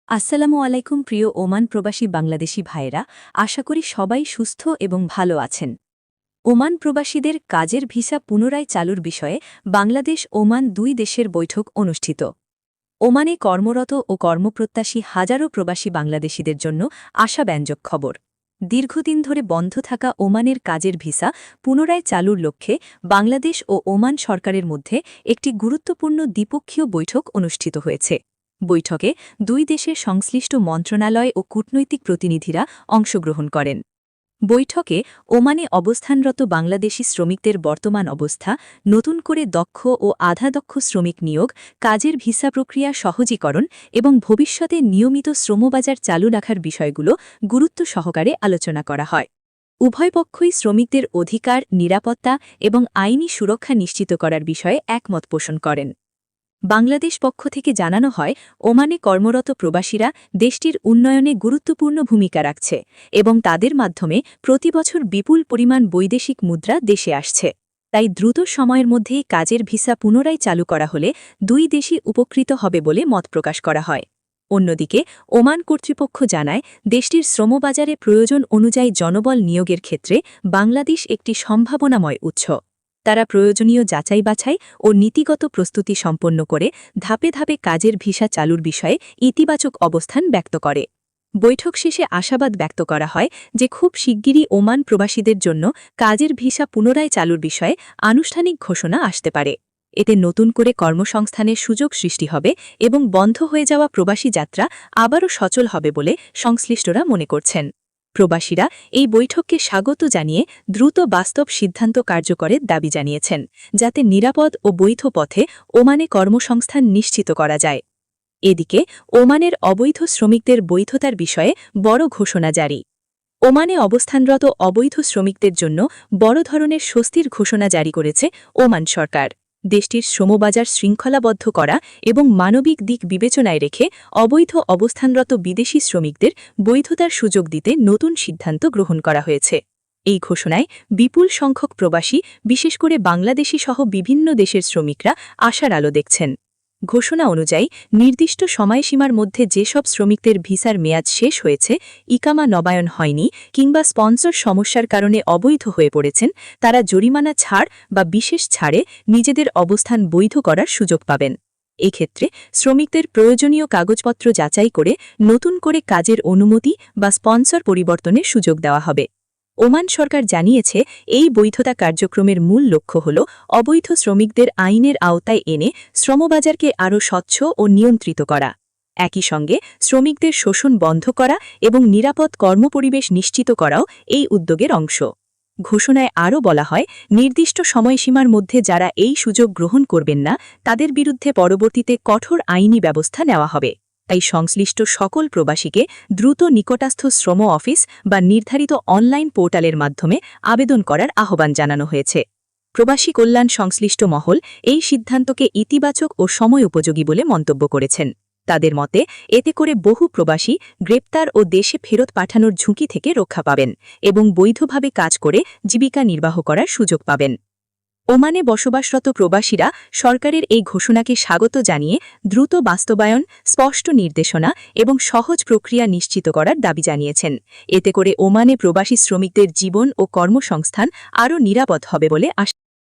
আসসালামু আলাইকুম প্রিয় ওমান প্রবাসী বাংলাদেশি ভাইরা, আশা করি সবাই সুস্থ এবং ভালো আছেন। ওমান প্রবাসীদের কাজের ভিসা পুনরায় চালুর বিষয়ে বাংলাদেশ ওমান দুই দেশের বৈঠক অনুষ্ঠিত। ওমানে কর্মরত ও কর্মপ্রত্যাশী হাজারো প্রবাসী বাংলাদেশিদের জন্য আশাব্যঞ্জক খবর। দীর্ঘদিন ধরে বন্ধ থাকা ওমানের কাজের ভিসা পুনরায় চালুর লক্ষ্যে বাংলাদেশ ও ওমান সরকারের মধ্যে একটি গুরুত্বপূর্ণ দ্বিপক্ষীয় বৈঠক অনুষ্ঠিত হয়েছে। বৈঠকে দুই দেশের সংশ্লিষ্ট মন্ত্রণালয় ও কূটনৈতিক প্রতিনিধিরা অংশগ্রহণ করেন। বৈঠকে ওমানে অবস্থানরত বাংলাদেশি শ্রমিকদের বর্তমান অবস্থা, নতুন করে দক্ষ ও আধাদক্ষ শ্রমিক নিয়োগ, কাজের ভিসা প্রক্রিয়া সহজীকরণ এবং ভবিষ্যতে নিয়মিত শ্রমবাজার চালু রাখার বিষয়গুলো গুরুত্ব সহকারে আলোচনা করা হয়। উভয় পক্ষই শ্রমিকদের অধিকার, নিরাপত্তা এবং আইনি সুরক্ষা নিশ্চিত করার বিষয়ে একমত পোষণ করেন। বাংলাদেশ পক্ষ থেকে জানানো হয়, ওমানে কর্মরত প্রবাসীরা দেশটির উন্নয়নে গুরুত্বপূর্ণ ভূমিকা রাখছে এবং তাদের মাধ্যমে প্রতিবছর বিপুল পরিমাণ বৈদেশিক মুদ্রা দেশে আসছে। তাই দ্রুত সময়ের মধ্যেই কাজের ভিসা পুনরায় চালু করা হলে দুই দেশই উপকৃত হবে বলে মত প্রকাশ করা হয়। অন্যদিকে ওমান কর্তৃপক্ষ জানায়, দেশটির শ্রমবাজারে প্রয়োজন অনুযায়ী জনবল নিয়োগের ক্ষেত্রে বাংলাদেশ একটি সম্ভাবনাময় উৎস। তারা প্রয়োজনীয় যাচাই বাছাই ও নীতিগত প্রস্তুতি সম্পন্ন করে ধাপে ধাপে কাজের ভিসা চালুর বিষয়ে ইতিবাচক অবস্থান ব্যক্ত করে। বৈঠক শেষে আশাবাদ ব্যক্ত করা হয় যে খুব শিগগিরই ওমান প্রবাসীদের জন্য কাজের ভিসা পুনরায় চালুর বিষয়ে আনুষ্ঠানিক ঘোষণা আসতে পারে। এতে নতুন করে কর্মসংস্থানের সুযোগ সৃষ্টি হবে এবং বন্ধ হয়ে যাওয়া প্রবাসী যাত্রা আবারও সচল হবে বলে সংশ্লিষ্টরা মনে করছেন। প্রবাসীরা এই বৈঠককে স্বাগত জানিয়ে দ্রুত বাস্তব সিদ্ধান্ত কার্যকরের দাবি জানিয়েছেন, যাতে নিরাপদ ও বৈধ পথে ওমানে কর্মসংস্থান নিশ্চিত করা যায়। এদিকে ওমানের অবৈধ শ্রমিকদের বৈধতার বিষয়ে বড় ঘোষণা জারি। ওমানে অবস্থানরত অবৈধ শ্রমিকদের জন্য বড় ধরনের স্বস্তির ঘোষণা জারি করেছে ওমান সরকার। দেশটির শ্রমবাজার শৃঙ্খলাবদ্ধ করা এবং মানবিক দিক বিবেচনায় রেখে অবৈধ অবস্থানরত বিদেশি শ্রমিকদের বৈধতার সুযোগ দিতে নতুন সিদ্ধান্ত গ্রহণ করা হয়েছে। এই ঘোষণায় বিপুল সংখ্যক প্রবাসী, বিশেষ করে বাংলাদেশি সহ বিভিন্ন দেশের শ্রমিকরা আশার আলো দেখছেন। ঘোষণা অনুযায়ী নির্দিষ্ট সময়সীমার মধ্যে যেসব শ্রমিকদের ভিসার মেয়াদ শেষ হয়েছে, ইকামা নবায়ন হয়নি কিংবা স্পন্সর সমস্যার কারণে অবৈধ হয়ে পড়েছেন, তারা জরিমানা ছাড় বা বিশেষ ছাড়ে নিজেদের অবস্থান বৈধ করার সুযোগ পাবেন। এক্ষেত্রে শ্রমিকদের প্রয়োজনীয় কাগজপত্র যাচাই করে নতুন করে কাজের অনুমতি বা স্পন্সর পরিবর্তনের সুযোগ দেওয়া হবে। ওমান সরকার জানিয়েছে, এই বৈধতা কার্যক্রমের মূল লক্ষ্য হল অবৈধ শ্রমিকদের আইনের আওতায় এনে শ্রমবাজারকে আরও স্বচ্ছ ও নিয়ন্ত্রিত করা। একই সঙ্গে শ্রমিকদের শোষণ বন্ধ করা এবং নিরাপদ কর্মপরিবেশ নিশ্চিত করাও এই উদ্যোগের অংশ। ঘোষণায় আরও বলা হয়, নির্দিষ্ট সময়সীমার মধ্যে যারা এই সুযোগ গ্রহণ করবেন না, তাদের বিরুদ্ধে পরবর্তীতে কঠোর আইনি ব্যবস্থা নেওয়া হবে। তাই সংশ্লিষ্ট সকল প্রবাসীকে দ্রুত নিকটস্থ শ্রম অফিস বা নির্ধারিত অনলাইন পোর্টালের মাধ্যমে আবেদন করার আহ্বান জানানো হয়েছে। প্রবাসী কল্যাণ সংশ্লিষ্ট মহল এই সিদ্ধান্তকে ইতিবাচক ও সময় উপযোগী বলে মন্তব্য করেছেন। তাদের মতে, এতে করে বহু প্রবাসী গ্রেপ্তার ও দেশে ফেরত পাঠানোর ঝুঁকি থেকে রক্ষা পাবেন এবং বৈধভাবে কাজ করে জীবিকা নির্বাহ করার সুযোগ পাবেন। ওমানে বসবাসরত প্রবাসীরা সরকারের এই ঘোষণাকে স্বাগত জানিয়ে দ্রুত বাস্তবায়ন, স্পষ্ট নির্দেশনা এবং সহজ প্রক্রিয়া নিশ্চিত করার দাবি জানিয়েছেন। এতে করে ওমানে প্রবাসী শ্রমিকদের জীবন ও কর্মসংস্থান আরও নিরাপদ হবে বলে আশা